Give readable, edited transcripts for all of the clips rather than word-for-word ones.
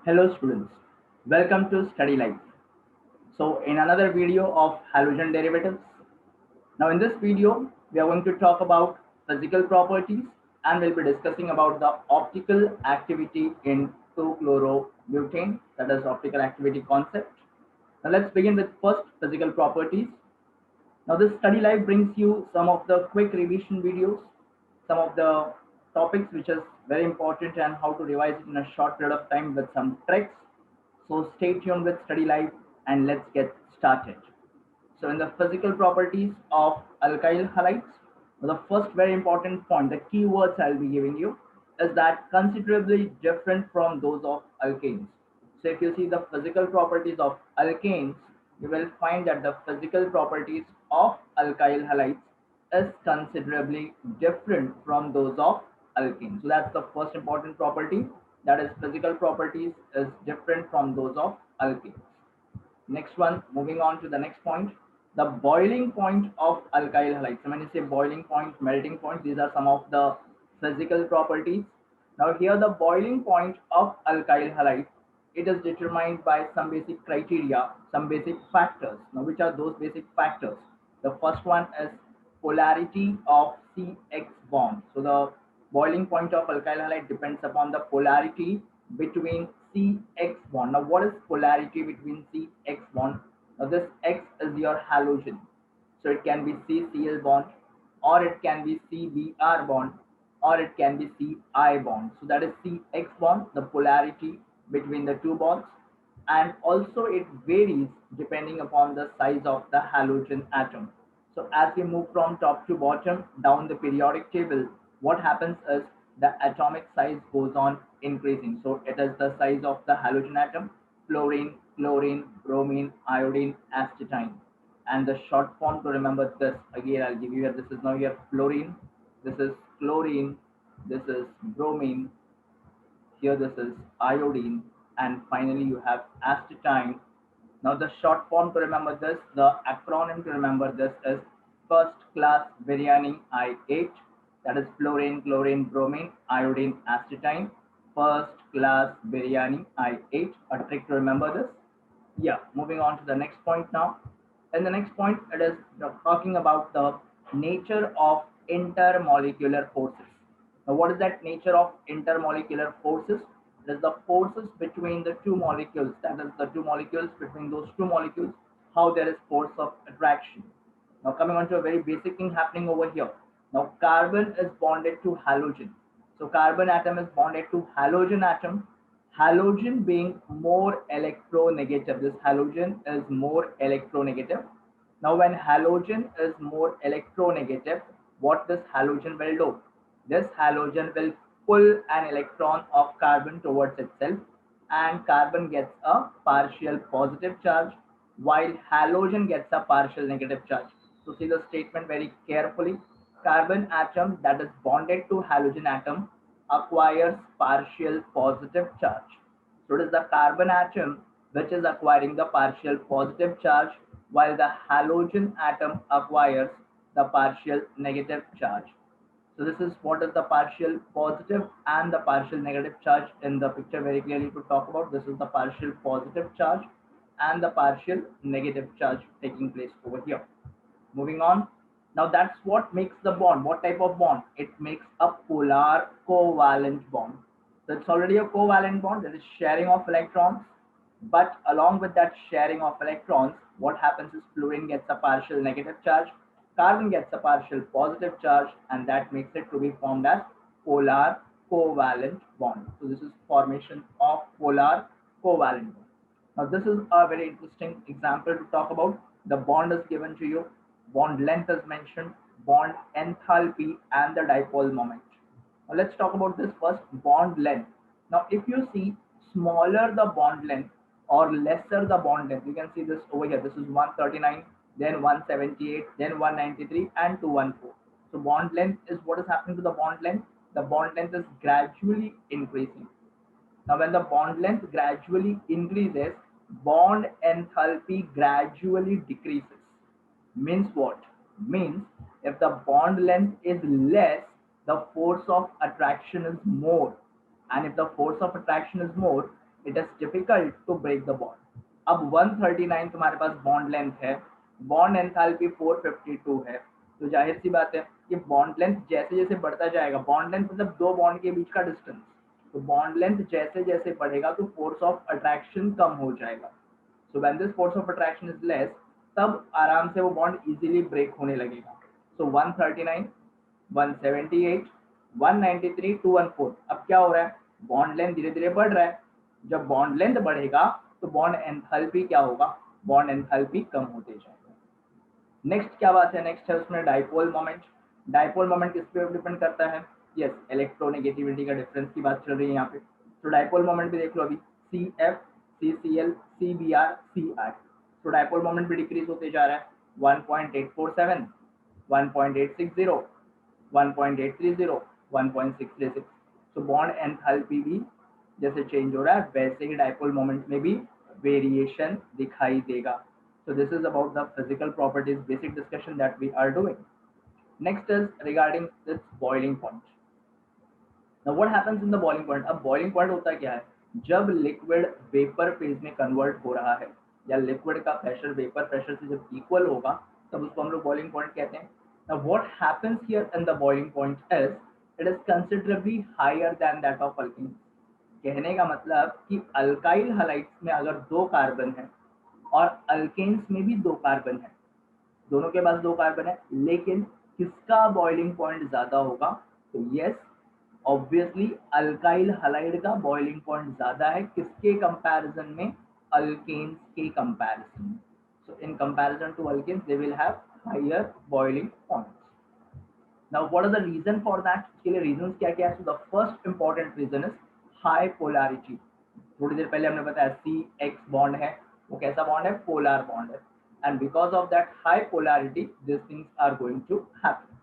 Hello students, welcome to Study Life. So in another video of halogen derivatives. Now in this video, we are going to talk about physical properties and we'll be discussing about the optical activity in 2-chlorobutane, that is optical activity concept. Now let's begin with first physical properties. Now this Study Life brings you some of the quick revision videos, some of the topics which is very important and how to revise it in a short period of time with some tricks. So stay tuned with Study Life and let's get started. So in the physical properties of alkyl halides, the first very important point, the keywords I'll be giving you is that considerably different from those of alkanes. So if you see the physical properties of alkanes, you will find that the physical properties of alkyl halides is considerably different from those of alkanes. So that's the first important property, that is physical properties is different from those of alkanes. Next one, moving on to the next point, the boiling point of alkyl halides. So when you say boiling point, melting point, these are some of the physical properties. Now here the boiling point of alkyl halide, it is determined by some basic criteria, some basic factors. Now which are those basic factors? The first one is polarity of CX bond. So the boiling point of alkyl halide depends upon the polarity between CX bond. Now what is polarity between CX bond? Now this X is your halogen. So it can be CCl bond, or it can be CBr bond, or it can be Ci bond. So that is CX bond, the polarity between the two bonds. And also it varies depending upon the size of the halogen atom. So as we move from top to bottom down the periodic table, what happens is the atomic size goes on increasing. So it is the size of the halogen atom: fluorine, chlorine, bromine, iodine, astatine. And the short form to remember this, again I'll give you here, this is now your fluorine, this is chlorine, this is bromine, here this is iodine, and finally you have astatine. Now the short form to remember this, the acronym to remember this is first class Biryani I8, that is fluorine, chlorine, bromine, iodine, astatine. First class Biryani I8, a trick to remember this. Yeah, moving on to the next point now. In the next point, it is talking about the nature of intermolecular forces. Now, what is that nature of intermolecular forces? It is the forces between the two molecules, that is the two molecules, between those two molecules, how there is force of attraction. Now, coming on to a very basic thing happening over here. Now, carbon is bonded to halogen. So, carbon atom is bonded to halogen atom. Halogen being more electronegative. This halogen is more electronegative. Now, when halogen is more electronegative, what this halogen will do? This halogen will pull an electron of carbon towards itself, and carbon gets a partial positive charge while halogen gets a partial negative charge. So see the statement very carefully. Carbon atom that is bonded to halogen atom acquires partial positive charge. So it is the carbon atom which is acquiring the partial positive charge while the halogen atom acquires the partial negative charge. So this is what is the partial positive and the partial negative charge in the picture very clearly to talk about. This is the partial positive charge and the partial negative charge taking place over here. Moving on. Now that's what makes the bond. What type of bond? It makes a polar covalent bond. So it's already a covalent bond. There is sharing of electrons. But along with that sharing of electrons, what happens is fluorine gets a partial negative charge, carbon gets a partial positive charge, and that makes it to be formed as polar covalent bond. So this is formation of polar covalent bond. Now this is a very interesting example to talk about. The bond is given to you, bond length is mentioned, bond enthalpy, and the dipole moment. Now let's talk about this first, bond length. Now if you see, smaller the bond length or lesser the bond length, you can see this over here. This is 139, then 178, then 193, and 214. So bond length is what is happening to the bond length. The bond length is gradually increasing. Now, when the bond length gradually increases, bond enthalpy gradually decreases. Means what? Means if the bond length is less, the force of attraction is more. And if the force of attraction is more, it is difficult to break the bond. अब 139 तुम्हारे पास bond length है, bond enthalpy 452 है, तो जाहिर सी बात है कि बॉन्ड लेंथ जैसे जैसे बढ़ता जाएगा, बॉन्ड लेंथ मतलब दो बॉन्ड के बीच का डिस्टेंस, तो बॉन्ड लेंथ जैसे जैसे बढ़ेगा तो फोर्स ऑफ अट्रैक्शन कम हो जाएगा। So when this force of attraction is less, तब आराम से वो बॉन्ड इजीली ब्रेक होने लगेगा। सो 139, 178, 193, 214, अब क्या हो रहा है, बॉन्ड लेंथ धीरे धीरे बढ़ रहा है। जब बॉन्ड लेंथ बढ़ेगा तो बॉन्ड एंथैल्पी क्या होगा, बॉन्ड एंथैल्पी कम होते जाएगा। नेक्स्ट क्या बात है, नेक्स्ट है उसमें डाइपोल मोमेंट। डाइपोल मोमेंट किस पे डिपेंड करता है, यस इलेक्ट्रोनेगेटिविटी का डिफरेंस की बात चल रही है यहाँ पे। तो डाइपोल मोमेंट भी देख लो अभी, C F, C C L, C B R, C R, तो डाइपोल मोमेंट भी डिक्रीज होते जा रहा है। 1.847, 1.860, 1.830, 1.636, तो बॉन्ड एंथैल्पी भी जैसे चेंज हो रहा है वैसे ही डाइपोल मोमेंट में भी वेरिएशन दिखाई देगा। So this is about the physical properties basic discussion that we are doing. Next is regarding this boiling point. Now what happens in the boiling point? अब boiling point होता क्या है, जब liquid vapour phase में convert हो रहा है या लिक्विड का प्रेशर वेपर प्रेशर से जब इक्वल होगा तब उसको हम लोग बॉइलिंग पॉइंट कहते हैं। Now what happens here in the boiling point is it is considerably higher than that of alkene. कहने का मतलब कि अल्काइल हलाइड्स में अगर दो कार्बन है और अल्केन्स में भी दो कार्बन है, दोनों के पास दो कार्बन है, लेकिन किसका बॉइलिंग पॉइंट ज्यादा होगा, तो यस ऑब्वियसली अल्काइल हलाइड का बॉइलिंग पॉइंट ज्यादा है, किसके कंपैरिजन में, अल्केन्स के कंपैरिजन में। So in comparison to alkanes they will have higher boiling points. Now what are the reason for that, इसके लिए रीजंस क्या क्या है। So the first important reason is high polarity. थोड़ी देर पहले हमने बताया सी एक्स बॉन्ड है, वो कैसा बॉन्ड है, पोलर बॉन्ड है, and because of that high polarity this things are going to happen.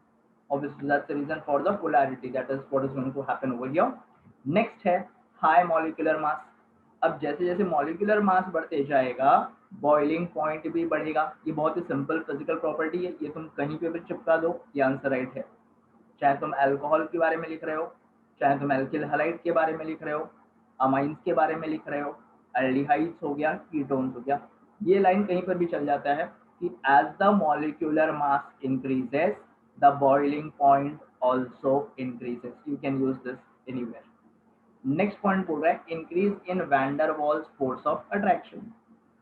obviously that's the reason for the polarity, that is what is going to happen over here. next है high molecular mass। अब जैसे जैसे molecular mass बढ़ते जाएगा boiling point भी बढ़ेगा। ये बहुत ही सिंपल फिजिकल प्रॉपर्टी है, ये तुम कहीं पे भी चिपका दो ये आंसर राइट है। चाहे तुम अल्कोहल के बारे में लिख रहे हो, चाहे तुम एल्किल हैलाइड के बारे में लिख रहे हो, अमाइंस के बारे में लिख रहे हो, एल्डिहाइड्स हो गया, कीटोन्स हो गया, ये लाइन कहीं पर भी चल जाता है कि as the molecular mass increases the boiling point also increases. You can use this anywhere. Next point बोल रहा है increase in van der Waals force of attraction.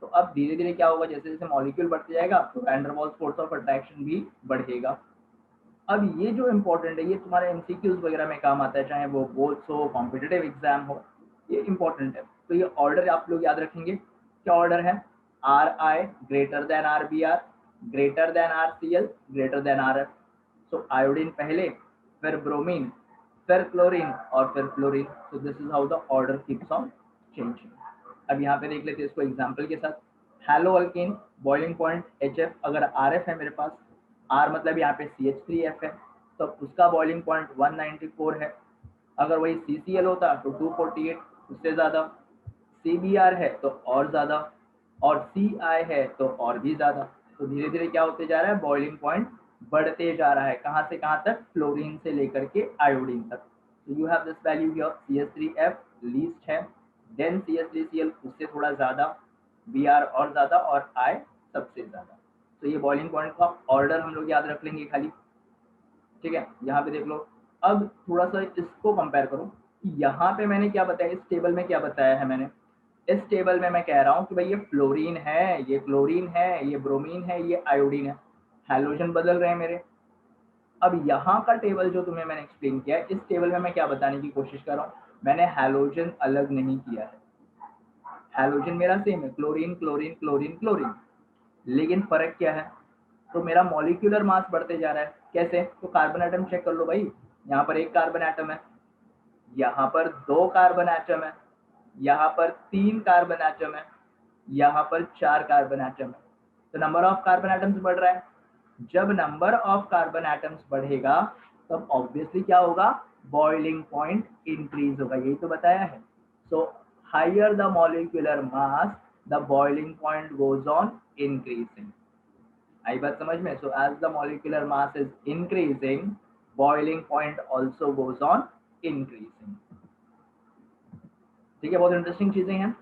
तो अब धीरे धीरे क्या होगा, जैसे जैसे मॉलिक्यूल बढ़ते जाएगा तो van der Waals force of attraction भी बढ़ेगा। अब ये जो इम्पोर्टेंट है ये तुम्हारे एमसीक्यूज वगैरह में काम आता है, चाहे वो बोर्ड्स हो, कॉम्पिटिटिव एग्जाम हो, ये इम्पोर्टेंट है। तो ये ऑर्डर आप लोग याद रखेंगे। क्या ऑर्डर है, R I greater than R B R, greater than R C L, greater than R F. So iodine पहले, फिर ब्रोमीन, फिर क्लोरीन और फिर fluorine. So this is how the order keeps on changing. अब यहाँ पे देख लेते हैं इसको एग्जाम्पल के साथ। Hello alkane boiling point H F, अगर आर एफ है मेरे पास, आर मतलब यहाँ पे CH3F है, तो उसका बॉइलिंग पॉइंट 194 है। अगर वही CCl होता तो 248, उससे ज़्यादा। CBr है तो और ज़्यादा, और CI है तो और भी ज़्यादा। तो धीरे धीरे क्या होते जा रहा है, बॉइलिंग पॉइंट बढ़ते जा रहा है। कहाँ से कहाँ तक, फ्लोरीन से लेकर के आयोडीन तक। तो you have this value here, CH3F least है, देन CH3Cl उससे थोड़ा ज़्यादा, Br और ज़्यादा, और I सबसे ज़्यादा। तो ये बॉइलिंग पॉइंट का ऑर्डर हम लोग याद रख लेंगे खाली, ठीक है। यहाँ पे देख लो, अब थोड़ा सा इसको कंपेयर करो कि यहाँ पे मैंने क्या बताया, इस टेबल में क्या बताया है मैंने। इस टेबल में मैं कह रहा हूँ कि भाई ये फ्लोरीन है, ये क्लोरीन है, ये ब्रोमीन है, ये आयोडीन है, हैलोजन बदल रहे हैं मेरे। अब यहाँ का टेबल जो तुम्हें मैंने एक्सप्लेन किया है, इस टेबल में मैं क्या बताने की कोशिश कर रहा हूँ, मैंने हैलोजन अलग नहीं किया है, हैलोजन मेरा सेम है, क्लोरीन क्लोरीन क्लोरीन क्लोरीन, लेकिन फर्क क्या है, तो मेरा मॉलिक्यूलर मास बढ़ते जा रहा है। कैसे, तो कार्बन एटम चेक कर लो भाई, यहाँ पर एक कार्बन एटम है, यहाँ पर दो कार्बन एटम है, यहाँ पर तीन कार्बन एटम है, यहाँ पर चार कार्बन एटम है। तो नंबर ऑफ कार्बन एटम्स बढ़ रहा है। जब नंबर ऑफ कार्बन एटम्स बढ़ेगा तब ऑब्वियसली क्या होगा, बॉइलिंग पॉइंट इंक्रीज होगा, यही तो बताया है। So higher the molecular mass the boiling point goes on increasing. आई बात समझ में। So as the molecular mass is increasing boiling point also goes on increasing. ठीक है, बहुत इंटरेस्टिंग चीजें हैं।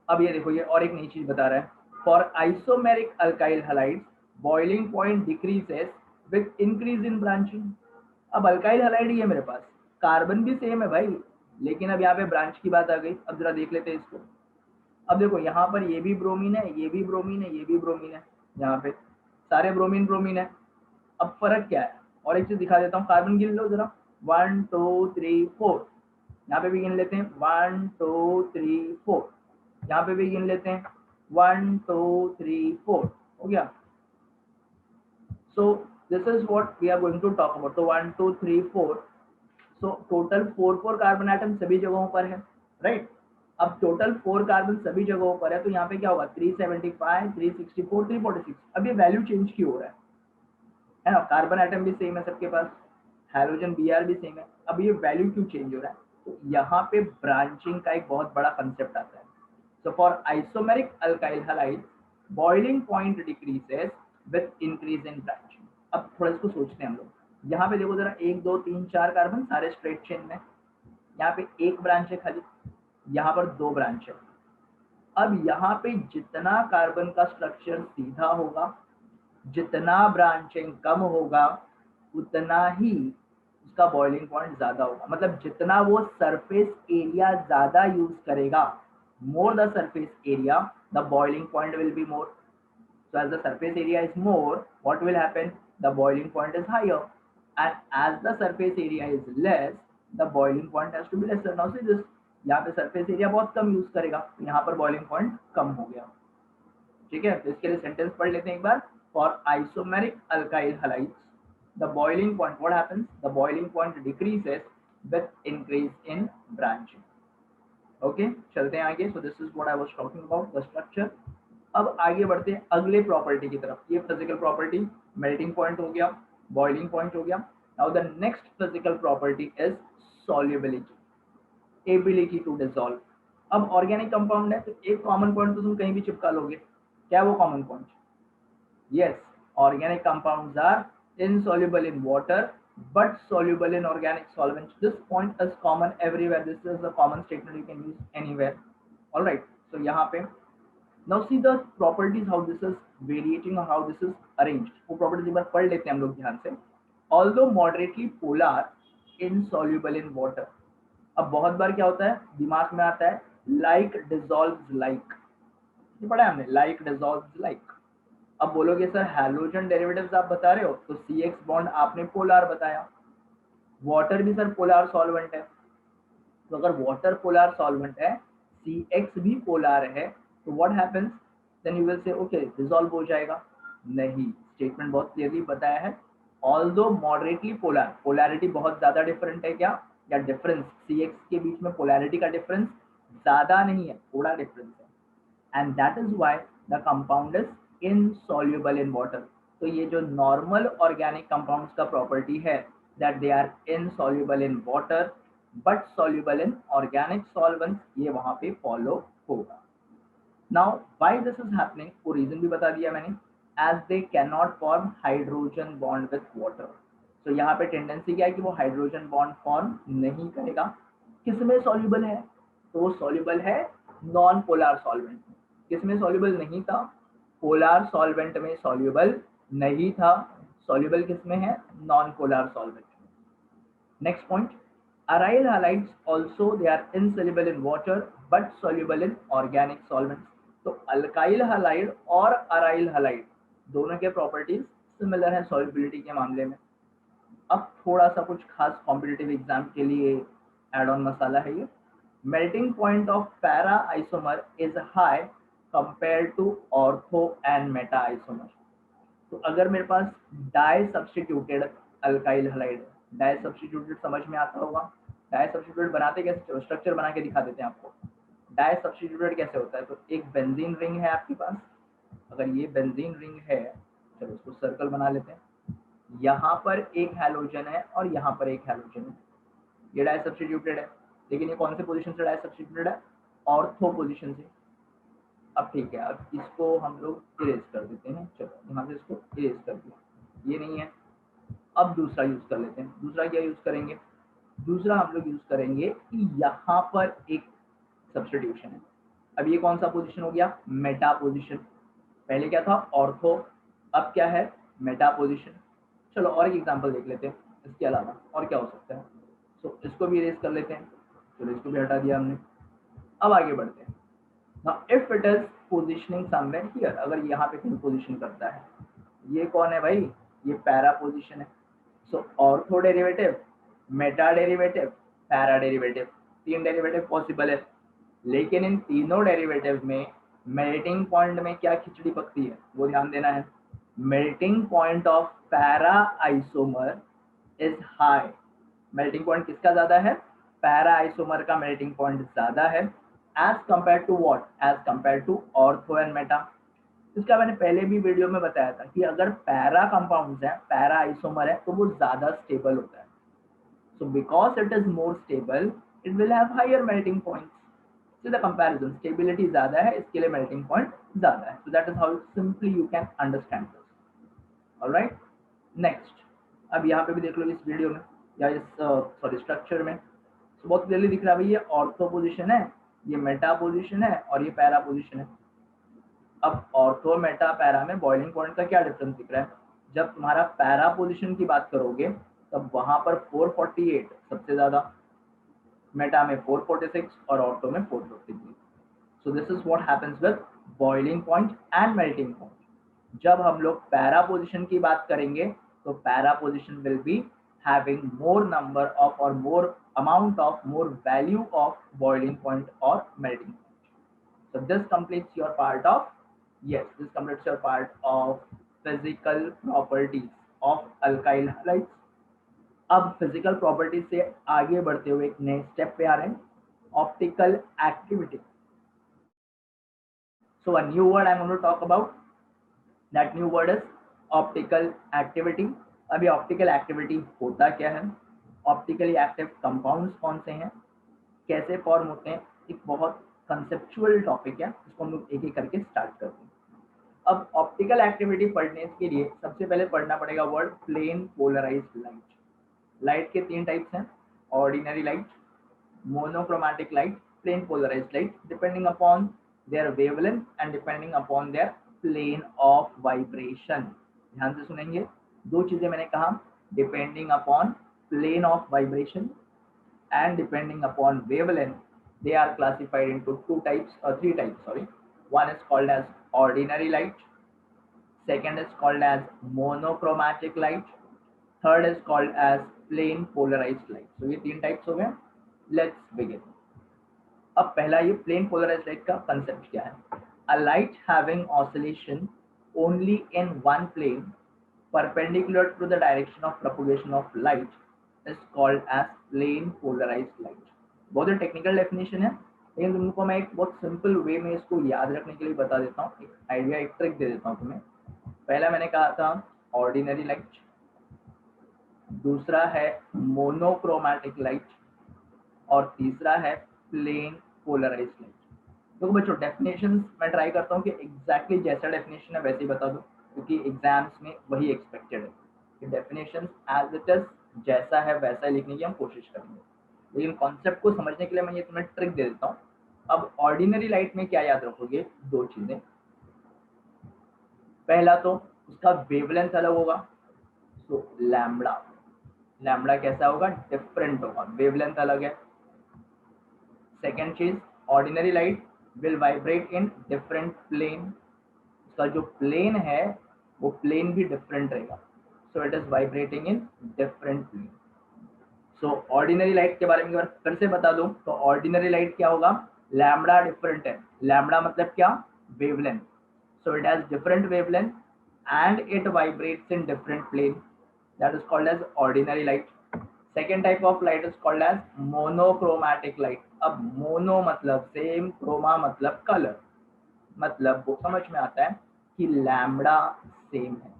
अब ये देखो, ये और एक नई चीज बता रहा है, for isomeric alkyl halides boiling point decreases with increase in branching. अब अल्काइल हैलाइड ही है मेरे पास, कार्बन भी सेम है भाई, लेकिन अब यहाँ पे ब्रांच की बात आ गई। अब जरा देख लेते हैं इसको। अब देखो यहाँ पर ये भी ब्रोमीन है, ये भी ब्रोमीन है, ये भी ब्रोमीन है, यहाँ पे सारे ब्रोमीन ब्रोमीन है। अब फर्क क्या है, और एक चीज दिखा देता हूँ, कार्बन गिन लो जरा, 1 2 3 4, यहाँ पे भी गिन लेते हैं 1 2 3 4, यहाँ पे भी गिन लेते हैं 1 2 3 4, हो गया। So this is what we are going to talk about. तो 1 2 3 4, सो टोटल 4 कार्बन एटम सभी जगहों पर है, राइट। अब टोटल 4 कार्बन सभी जगहों पर है, तो यहाँ पे क्या होगा, 375 364 346। अब ये वैल्यू चेंज क्यों हो रहा है ना, कार्बन एटम भी सेम है सबके पास, हाइड्रोजन Br भी सेम है, अब ये वैल्यू क्यों चेंज हो रहा है? तो यहाँ पे ब्रांचिंग का एक बहुत बड़ा कंसेप्ट आता है। So for isomeric alkyl halide boiling point decreases with increase in branching. अब थोड़ा इसको सोचते हैं हम लोग। यहाँ पे देखो जरा, 1 2 3 4 कार्बन सारे स्ट्रेट चेन में, यहाँ पे एक ब्रांच है खाली, यहाँ पर 2 ब्रांच है। अब यहाँ पे जितना कार्बन का स्ट्रक्चर सीधा होगा, जितना ब्रांचिंग कम होगा, उतना ही उसका बॉइलिंग पॉइंट ज्यादा होगा। मतलब जितना वो सरफेस एरिया ज्यादा यूज करेगा, more the surface area, the boiling point will be more. So as the surface area is more, what will happen? The boiling point is higher, and as the surface area is less, the boiling point has to be lesser. Now see this, यहाँ पे surface area बहुत कम use करेगा, तो यहाँ पर boiling point कम हो गया। ठीक है, तो इसके लिए सेंटेंस पढ़ लेते हैं एक बार। For isomeric alkyl halides the boiling point, what happens, the boiling point decreases with increase in branching. Okay, चलते हैं आगे। सो this is what I was talking about the structure. अब आगे बढ़ते हैं अगले प्रॉपर्टी की तरफ। ये फिजिकल प्रॉपर्टी, मेल्टिंग पॉइंट हो गया, बॉइलिंग पॉइंट हो गया। Now the next physical property is solubility, ability to dissolve. अब ऑर्गेनिक कंपाउंड है, तो एक कॉमन पॉइंट तो तुम कहीं भी चिपका लोगे। क्या वो common point? Yes, organic compounds are insoluble in water but soluble in organic solvents. This point is common everywhere. This is a common statement you can use anywhere. All right. So यहाँ पे now see the properties, how this is variating or how this is arranged. वो properties एक बार पढ़ लेते हैं हम लोग ध्यान से। Although moderately polar, insoluble in water. अब बहुत बार क्या होता है, दिमाग में आता है like dissolves like, ये पढ़ा है हमने, like dissolves like। अब बोलोगे सर हैलोजन डेरिवेटिव्स आप बता रहे हो, तो CX बॉन्ड आपने पोलर बताया, वाटर भी सर पोलर सॉल्वेंट है, तो अगर वाटर पोलर सॉल्वेंट है, CX भी पोलर है, तो what happens, then you will say okay dissolve हो जाएगा। नहीं, स्टेटमेंट बहुत क्लियरली बताया है, ऑल्दो मॉडरेटली पोलर, पोलैरिटी बहुत ज्यादा डिफरेंट है क्या, या डिफरेंस CX के बीच में पोलैरिटी का डिफरेंस ज्यादा नहीं है, थोड़ा डिफरेंस है, and that is why the compound is insoluble in water। तो ये जो नॉर्मल ऑर्गेनिक कंपाउंड्स का प्रॉपर्टी है, that they are insoluble in water but soluble in organic solvents, ये वहां पे फॉलो होगा। Now why this is happening, वो रीजन भी बता दिया मैंने, as they can not form hydrogen bond with water. तो यहाँ पे टेंडेंसी क्या है कि वो हाइड्रोजन बॉन्ड फॉर्म नहीं करेगा। किसमें सॉल्युबल है, तो वो सॉल्युबल है नॉन पोलर सॉल्वेंट में। किसमें सॉल्युबल नहीं था, पोलर सॉल्वेंट में सॉल्युबल नहीं था। सॉल्युबल किसमें है, नॉन पोलर सॉल्वेंट में। Next point, aryl halides also they are insoluble in water but soluble in organic solvents. तो अल्काइल हैलाइड और अराइल हैलाइड दोनों के प्रॉपर्टीज सिमिलर है सॉल्युबिलिटी के मामले में। अब थोड़ा सा कुछ खास कॉम्पिटिटिव एग्जाम के लिए एड ऑन मसाला है ये, melting point of para isomer is high compare to ortho and meta isomer. तो अगर मेरे पास डाई सब्स्टिट्यूटेड अल्काइल हैलाइड है, डाई सब्स्टिट्यूटेड समझ में आता होगा, डाई सब्स्टिट्यूटेड बनाते कैसे, स्ट्रक्चर बना के दिखा देते हैं आपको। डाई सब्स्टिट्यूटेड कैसे होता है, तो एक बेंजीन रिंग है आपके पास, अगर ये बेंजीन रिंग है, चलो इसको सर्कल बना लेते हैं, यहाँ पर एक हैलोजन है और यहाँ पर एक हैलोजन है, ये डाई सब्स्टिट्यूटेड है। लेकिन ये कौन से पोजीशन से डाई सब्स्टिट्यूटेड है, ऑर्थो पोजीशन से। अब ठीक है, अब इसको हम लोग इरेज कर देते हैं, चलो यहाँ से इसको इरेज कर दिया, ये नहीं है। अब दूसरा यूज कर लेते हैं। दूसरा क्या यूज करेंगे, दूसरा हम लोग यूज करेंगे कि यहाँ पर एक सब्स्टिट्यूशन है। अब ये कौन सा पोजीशन हो गया? Meta position. पहले क्या था? ऑर्थो, अब क्या है? Meta position. चलो और एक एग्जांपल देख लेते हैं इसके अलावा और क्या हो सकता है। तो इसको भी इरेज कर लेते हैं। चलो इसको भी हटा दिया हमने। अब आगे बढ़ते हैं। Now if it is positioning somewhere here, अगर यहाँ पे कहीं पोजीशन करता है, ये कौन है भाई? ये पैरा पोजीशन है। So ortho derivative, meta derivative, para derivative, तीन डेरिवेटिव पॉसिबल है। लेकिन इन तीनों डेरिवेटिव में मेल्टिंग पॉइंट में क्या खिचड़ी पकती है वो ध्यान देना है। Melting point of para isomer is high. Melting point किसका ज्यादा है? पैरा आइसोमर का मेल्टिंग पॉइंट ज्यादा है as compare to what? As compare to ortho and meta. इसका मैंने पहले भी वीडियो में बताया था कि अगर पैरा कंपाउंड्स है, पैरा आइसोमर है, तो वो ज्यादा स्टेबल होता है। So because it is more stable it will have higher melting points. So the comparison, stability ज़्यादा है, इसके लिए melting point ज़्यादा है. So that is how simply you can understand this. Alright, next. अब यहाँ पे भी देख लो इस वीडियो में या इस सॉरी स्ट्रक्चर में, so बहुत क्लियरली दिख रहा है भाई ये ऑर्थो पोजीशन है, ये मेटा पोजीशन है और ये पैरा पोजीशन है। अब ऑर्थो मेटा पैरा में बॉइलिंग पॉइंट का क्या डिफरेंस दिख रहा है? जब तुम्हारा पैरा पोजीशन की बात करोगे तब वहां पर 448 सबसे ज्यादा, मेटा में 446 और ऑर्थो में 453। So this is what happens with boiling point and melting point. जब हम लोग पैरा पोजीशन की बात करेंगे तो para position will be having more number of और more amount of more value of boiling point और melting point. So this completes your part of this completes your part of physical properties of alkyl halides. अब physical property से आगे बढ़ते हुए एक नए step पे आ रहे हैं, optical activity. So a new word I am going to talk about, that new word is optical activity. अभी ऑप्टिकल एक्टिविटी होता क्या है, ऑप्टिकली एक्टिव कंपाउंड्स कौन से हैं, कैसे फॉर्म होते हैं, एक बहुत कंसेप्चुअल टॉपिक है, इसको हम लोग एक एक करके स्टार्ट करते हैं। अब ऑप्टिकल एक्टिविटी पढ़ने के लिए सबसे पहले पढ़ना पड़ेगा word plane polarised light. Light के तीन टाइप्स हैं, ordinary light, monochromatic light, plane polarised light, depending upon their wavelength and depending upon their plane of vibration. ध्यान से सुनेंगे, दो चीजें मैंने कहा, depending upon plane of vibration and depending upon wavelength, they are classified into three types, sorry. One is called as ordinary light, second is called as monochromatic light, third is called as plain polarized light. So ये तीन types हो गए। Let's begin. अब पहला ये plain polarized light का concept क्या है? A light having oscillation only in one plane perpendicular to the direction of propagation of light is called as plain polarized light. बहुत ही टेक्निकल डेफिनेशन है, लेकिन तुमको मैं एक बहुत सिंपल वे में इसको याद रखने के लिए बता देता हूँ, एक आइडिया, एक ट्रिक दे देता हूँ तुम्हें। पहला मैंने कहा था ऑर्डिनरी लाइट, दूसरा है मोनोक्रोमैटिक लाइट और तीसरा है प्लेन पोलराइज्ड लाइट। देखो बच्चों, डेफिनेशन मैं ट्राई करता हूँ कि एग्जैक्टली जैसा डेफिनेशन है वैसे ही बता दूँ, क्योंकि एग्जाम्स में वही एक्सपेक्टेड है कि डेफिनेशन एज इट इज जैसा है वैसा लिखने की हम कोशिश करेंगे, लेकिन कॉन्सेप्ट को समझने के लिए मैं ये तुम्हें ट्रिक दे देता हूँ। अब ऑर्डिनरी लाइट में क्या याद रखोगे, दो चीजें। पहला तो उसका वेवलेंथ अलग होगा, तो लैम्बडा, लैम्बडा कैसा होगा, डिफरेंट होगा, वेवलेंथ अलग है। सेकेंड चीज, ordinary light will vibrate in different plane, उसका जो प्लेन है वो प्लेन भी डिफरेंट रहेगा, so it is vibrating in different plane. So ordinary light के बारे में अगर फिर से बता दूं तो ऑर्डिनरी लाइट क्या होगा, लैम्बडा डिफरेंट है, लैम्बडा मतलब क्या, wavelength, so it has different wavelength and it vibrates in different plane, that is called as ordinary light. Second type of light is called as monochromatic light. अब mono मतलब same, chroma मतलब colour, मतलब वो समझ में आता है कि लैम्बडा सेम है,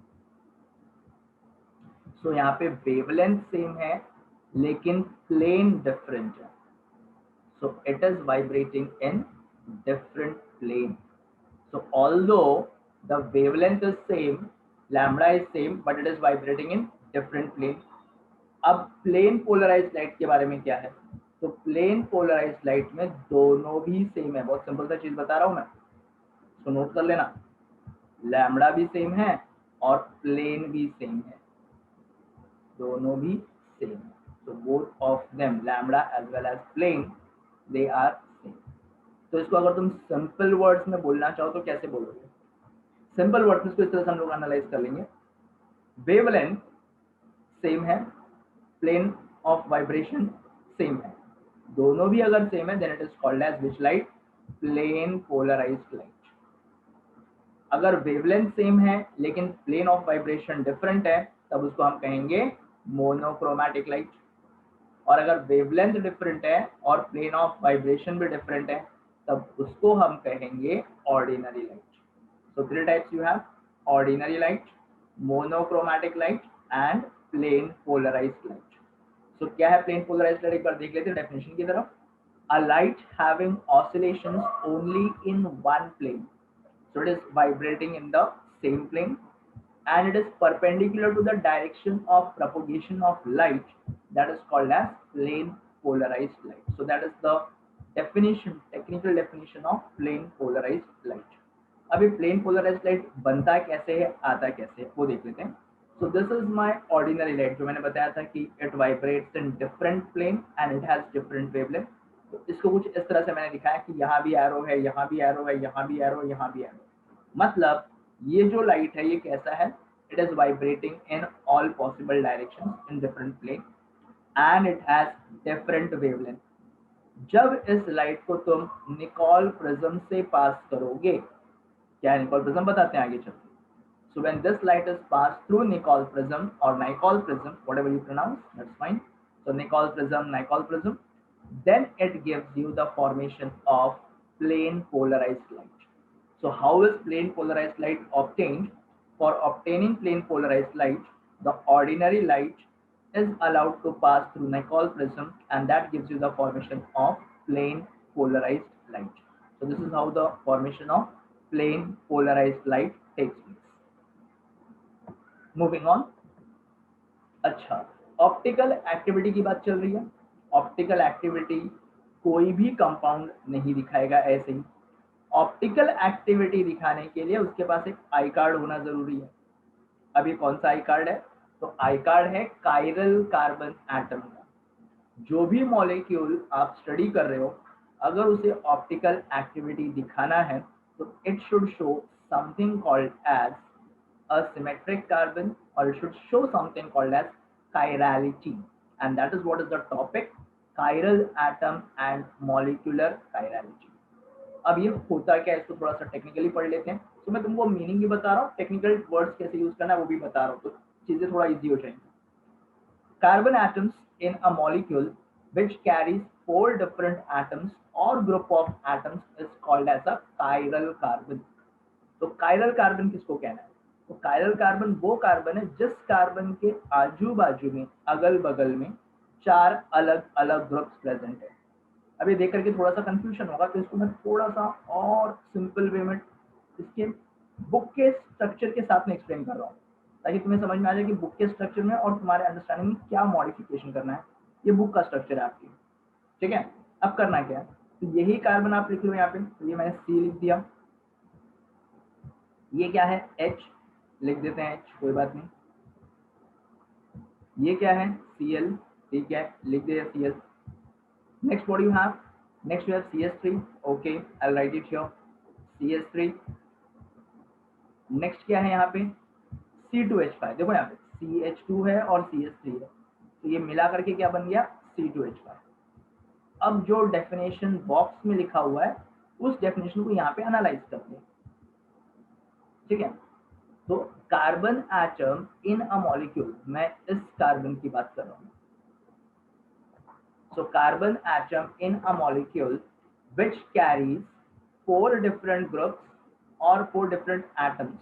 सो यहाँ पे वेवलेंथ सेम है लेकिन प्लेन डिफरेंट है, so it is vibrating in different plane. So although the wavelength is same, lambda is same, but it is vibrating in different plane. अब प्लेन पोलराइज्ड लाइट के बारे में क्या है, तो प्लेन पोलराइज्ड लाइट में दोनों भी सेम है। बहुत सिंपल सा चीज बता रहा हूं मैं, तो नोट कर लेना, लैम्बडा भी सेम है और प्लेन भी सेम है, दोनों भी सेम है। तो both of them lambda as well as plane they are same. तो इसको अगर तुम सिंपल वर्ड्स में बोलना चाहो तो कैसे बोलोगे? सिंपल वर्ड्स में इसको इस तरह से हम लोग एनालाइज कर लेंगे, वेवलेंथ सेम है, प्लेन ऑफ वाइब्रेशन सेम है, दोनों भी अगर सेम है then it is called as which light? Plane polarised light. अगर वेवलेंथ सेम है लेकिन प्लेन ऑफ वाइब्रेशन डिफरेंट है तब उसको हम कहेंगे मोनोक्रोमैटिक लाइट। और अगर वेवलेंथ डिफरेंट है और प्लेन ऑफ वाइब्रेशन भी डिफरेंट है तब उसको हम कहेंगे ordinary light. So three types you have: ordinary light, monochromatic light and plane polarized light. So क्या है plane polarized light? एक बार देख लेते हैं definition की तरफ। A light having oscillations only in one plane. So it is vibrating in the same plane and it is perpendicular to the direction of propagation of light. That is called as plane polarized light. So that is the definition, technical definition of plane polarized light. अभी plane polarised light बनता कैसे है, आता कैसे है, वो देख लेते हैं। So this is my ordinary light, जो मैंने बताया था कि it vibrates in different plane and it has different wavelength. तो इसको कुछ इस तरह से मैंने दिखाया कि यहाँ भी एरो है, यहाँ भी एरो है, यहाँ भी एरो, यहाँ भी एरो। मतलब ये जो लाइट है ये कैसा है? It is vibrating in all possible directions in different plane and it has different wavelength. जब इस लाइट को तुम निकोल प्रिज्म से पास करोगे, क्या निकोल प्रिज्म बताते हैं आगे चलते। So when this light is passed through Nicol prism or Nicol prism, whatever you pronounce, that's fine. So Nicol prism, then it gives you the formation of plane polarized light. So how is plane polarized light obtained? For obtaining plane polarized light, the ordinary light is allowed to pass through Nicol prism and that gives you the formation of plane polarized light. So this is how the formation of plane polarized light takes place. Moving on. अच्छा, optical activity की बात चल रही है। Optical activity कोई भी compound नहीं दिखाएगा ऐसे ही। ऑप्टिकल एक्टिविटी दिखाने के लिए उसके पास एक आई कार्ड होना जरूरी है। अभी कौन सा आई कार्ड है? तो आई कार्ड है कायरल कार्बन एटम का। जो भी मॉलिक्यूल आप स्टडी कर रहे हो, अगर उसे ऑप्टिकल एक्टिविटी दिखाना है तो it should show something called as a symmetric carbon, or it should show something called as chirality, and that is what is the topic: chiral atom and molecular chirality. अब ये होता क्या है इसको थोड़ा सा टेक्निकली पढ़ लेते हैं। तो मैं तुमको मीनिंग भी बता रहा हूँ, टेक्निकल वर्ड्स कैसे यूज करना है वो भी बता रहा हूँ, तो चीजें थोड़ा इजी हो जाएंगी। Carbon atoms in a molecule which carries 4 different atoms or group of atoms is called as a chiral carbon. तो chiral carbon किसको कहना है? तो कायरल कार्बन वो कार्बन है जिस कार्बन के आजू बाजू में, अगल बगल में 4 अलग अलग ग्रुप्स प्रेजेंट है। अभी देख करके थोड़ा सा कंफ्यूजन होगा, तो इसको मैं थोड़ा सा और सिंपल वे में इसके बुक के स्ट्रक्चर के साथ में एक्सप्लेन कर रहा हूँ, ताकि तुम्हें समझ में आ जाए कि बुक के स्ट्रक्चर में और तुम्हारे अंडरस्टैंडिंग में क्या मॉडिफिकेशन करना है। ये बुक का स्ट्रक्चर है आपकी, ठीक है। अब करना क्या है, तो यही कार्बन आप लिख लो यहाँ पे। तो ये मैंने सी लिख दिया, ये क्या है? एच लिख देते हैं, एच कोई बात नहीं। ये क्या है? Cl, ठीक है, लिख दिया Cl। Next what you have? Next you have CH3, okay, I will write it here, CH3। Next क्या है यहाँ पे? C2H5। देखो यहाँ पे CH2 है और CH3 है, तो ये मिला करके क्या बन गया? C2H5। अब जो डेफिनेशन बॉक्स में लिखा हुआ है उस डेफिनेशन को यहाँ पे एनालाइज करते हैं, ठीक है। तो carbon atom in a molecule, मैं इस कार्बन की बात कर रहा हूं। So carbon atom in a molecule which carries 4 different groups और 4 different atoms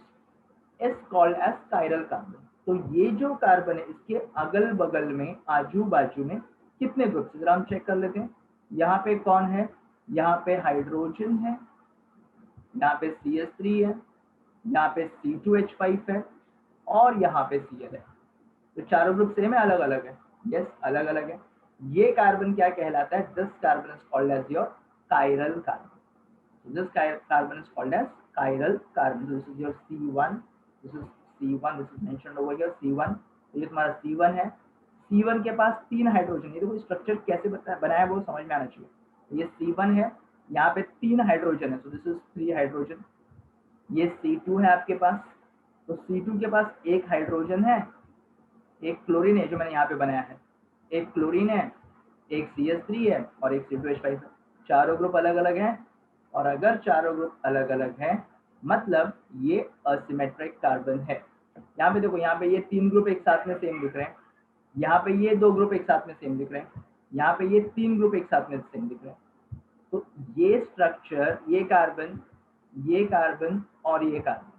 is called as chiral carbon. तो ये जो कार्बन है इसके अगल बगल में, आजू बाजू में कितने ग्रुप्स, जरा हम चेक कर लेते हैं। यहाँ पे कौन है? यहाँ पे हाइड्रोजन है, यहाँ पे CH3 है, यहाँ पे C2H5 है और यहाँ पे Cl है। तो चारों ग्रुप सेम है, अलग अलग है? यस, अलग अलग है। ये कार्बन क्या कहलाता है? This carbon is called as your chiral carbon. This carbon is called as chiral carbon. This is your C1, this is C1, this is mentioned over here C1। ये तुम्हारा C1 है। C1 के पास 3 hydrogen, ये देखो structure कैसे बनाया वो समझ में आना चाहिए। ये C1 है, यहाँ पे 3 हाइड्रोजन है, सो दिस इज 3 हाइड्रोजन। ये C2 है आपके पास, तो C2 के पास एक हाइड्रोजन है, एक क्लोरीन है जो मैंने यहाँ पे बनाया है, एक क्लोरीन है, एक CH3 है और एक C2H5 है। चारों ग्रुप अलग अलग हैं, और अगर चारों ग्रुप अलग अलग हैं मतलब ये असिमेट्रिक कार्बन है। यहाँ पे देखो, यहाँ पे ये 3 ग्रुप एक साथ में सेम दिख रहे हैं, यहाँ पे ये 2 ग्रुप एक साथ में सेम दिख रहे हैं, यहाँ पे ये 3 ग्रुप एक साथ में सेम दिख रहे हैं। तो ये स्ट्रक्चर, ये कार्बन और ये कार्बन,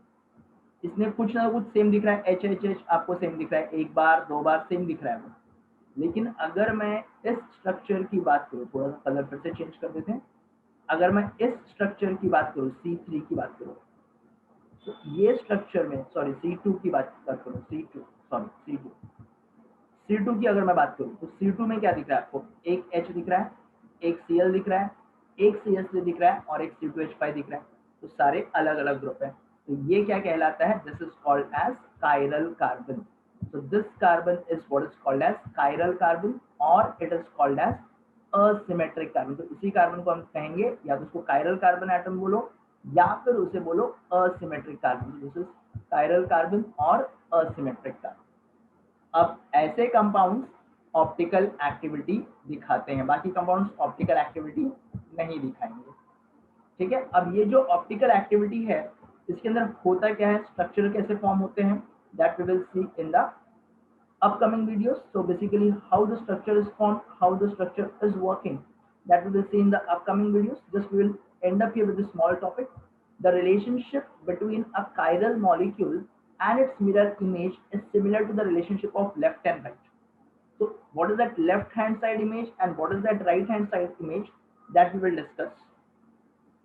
इसमें कुछ ना कुछ सेम दिख रहा है। HHH आपको सेम दिख रहा है, एक बार 2 बार सेम दिख रहा है वो। लेकिन अगर मैं इस स्ट्रक्चर की बात करूँ, थोड़ा सा कलर फिर से चेंज कर देते हैं। अगर मैं इस स्ट्रक्चर की बात करूँ, C3 की बात करूँ, तो ये स्ट्रक्चर में, सॉरी C2 की बात करूँ, C2 की अगर मैं बात करूँ तो C2 में क्या दिख रहा है आपको? एक H दिख रहा है, एक Cl दिख रहा है, एक CH3 दिख रहा है और एक C2H5 दिख रहा है। तो सारे अलग अलग ग्रुप है। तो ये क्या कहलाता है? This is called as chiral carbon. So this carbon is what is called as chiral carbon or it is called as asymmetric carbon। तो इसी कार्बन को हम कहेंगे या तो उसको chiral carbon atom बोलो या फिर उसे बोलो asymmetric carbon। This is chiral carbon और asymmetric carbon। अब ऐसे कंपाउंड्स ऑप्टिकल एक्टिविटी दिखाते हैं, बाकी कंपाउंड्स ऑप्टिकल एक्टिविटी नहीं दिखाएंगे। ठीक है, अब ये जो ऑप्टिकल एक्टिविटी है इसके अंदर होता क्या है, स्ट्रक्चर कैसे फॉर्म होते हैं, that we will see in the upcoming videos। So basically how the structure is formed, how the structure is working, that we will see in the upcoming videos. Just we will end up here with this small topic. The relationship between a chiral molecule and its mirror image is similar to the relationship of left and right. So what is that left hand side image and what is that right hand side image, that we will discuss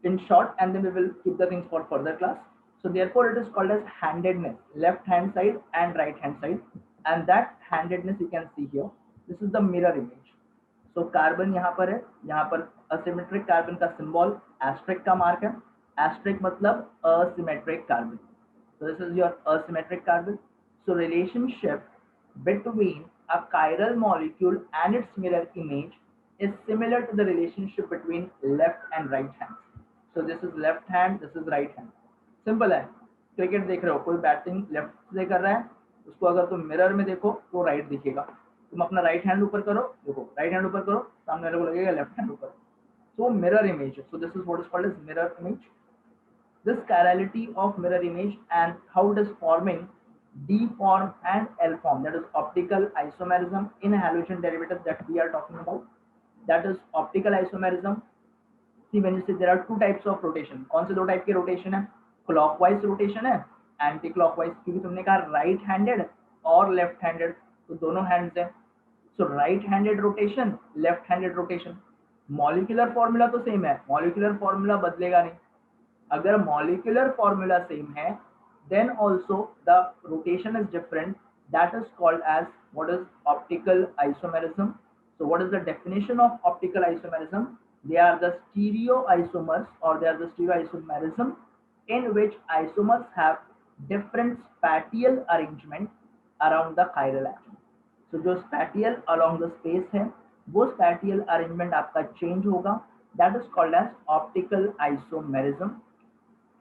in short, and then we will keep the things for further class. So therefore it is called as handedness, left hand side and right hand side, and that handedness you can see here. This is the mirror image. So carbon यहाँ पर है, यहाँ पर asymmetric carbon का symbol asterisk का mark है। Asterisk मतलब asymmetric carbon. So this is your asymmetric carbon. So relationship between a chiral molecule and its mirror image is similar to the relationship between left and right hands. So this is left hand, this is right hand। Simple है। Cricket देख रहे हो, कोई batting left से कर रहा है, उसको अगर तुम मिरर में देखो तो राइट दिखेगा। तुम अपना राइट हैंड ऊपर करो, देखो राइट हैंड ऊपर करो, सामने वाले को लगेगा लेफ्ट हैंड ऊपर। So mirror image, so this is what is called as mirror image. This chirality of mirror image and how it is forming D form and L form, that is optical isomerism in halogen derivatives that we are talking about, that is optical isomerism। See, when you say there are 2 types of rotation, कौन से 2 type के rotation है? Clockwise rotation है, anti clockwise, क्योंकि तुमने कहा right handed और left handed, तो दोनों हैंड्स है। So right handed rotation, left handed rotation. Molecular formula तो सेम है, मॉलिक्यूलर फॉर्मूला बदलेगा नहीं। अगर मॉलिक्यूलर फॉर्मूला सेम है then also the rotation is different, that is called as what is optical isomerism। So what is the definition of optical isomerism? They are the stereoisomers, or they are the stereoisomerism in which isomers have different spatial arrangement around the chiral atom। So जो spatial along the space है वो spatial arrangement आपका change होगा, that is called as optical isomerism।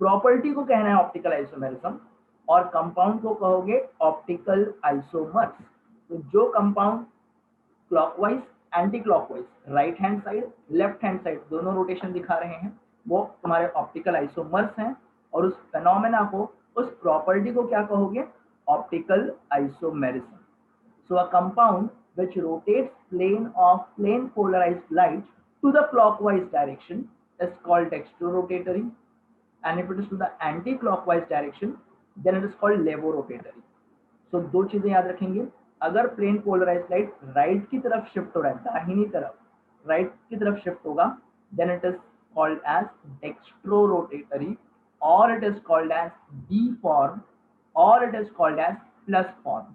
Property को कहना है optical isomerism और compound को कहोगे ऑप्टिकल आइसोमर्स। तो जो compound clockwise, anti clockwise, right hand side, left hand side दोनों रोटेशन दिखा रहे हैं वो तुम्हारे ऑप्टिकल आइसोमर्स हैं, और उस फेनोमेना को, उस प्रॉपर्टी को क्या कहोगे? Optical isomerism. So a compound which rotates plane polarized light to the clockwise direction is called dextrorotatory, and if it is to the anti-clockwise direction then it is called levorotatory। So 2 चीजें याद रखेंगे, अगर plane polarised light right की तरफ shift हो रहा है, दाहिनी तरफ राइट की तरफ शिफ्ट होगा, then it is called as dextrorotatory, or it is called as D form, or it is called as plus form।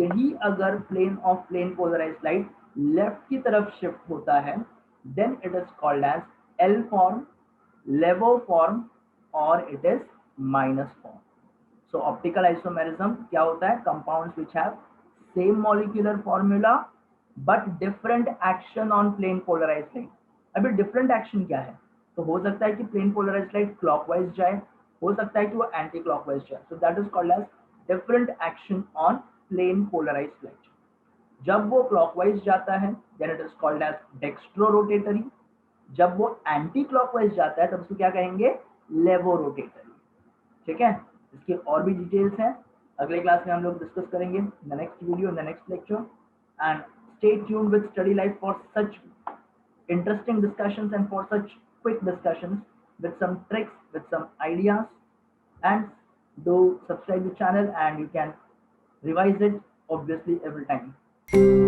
यही अगर प्लेन पोलराइज्ड लाइट लेफ्ट की तरफ शिफ्ट होता है, then it is called as L form, levo form, और it is minus form. So optical isomerism क्या होता है? Compounds which have same molecular formula but different action on plane polarized light. अभी different action क्या है? तो हो सकता है कि plane polarized light clockwise जाए, हो सकता है कि वो anti clockwise जाए. So that is called as different action on plane polarized light. जब वो clockwise जाता है, then it is called as dextrorotatory. जब वो anti clockwise जाता है, तब उसको क्या कहेंगे? Levorotatory. ठीक है. इसके और भी डिटेल्स हैं, अगले क्लास में हम लोग डिस्कस करेंगे in the next video, in the next lecture. And stay tuned with study life for such interesting discussions and for such quick discussions with some tricks, with some ideas. And do subscribe the channel and you can revise it obviously every time.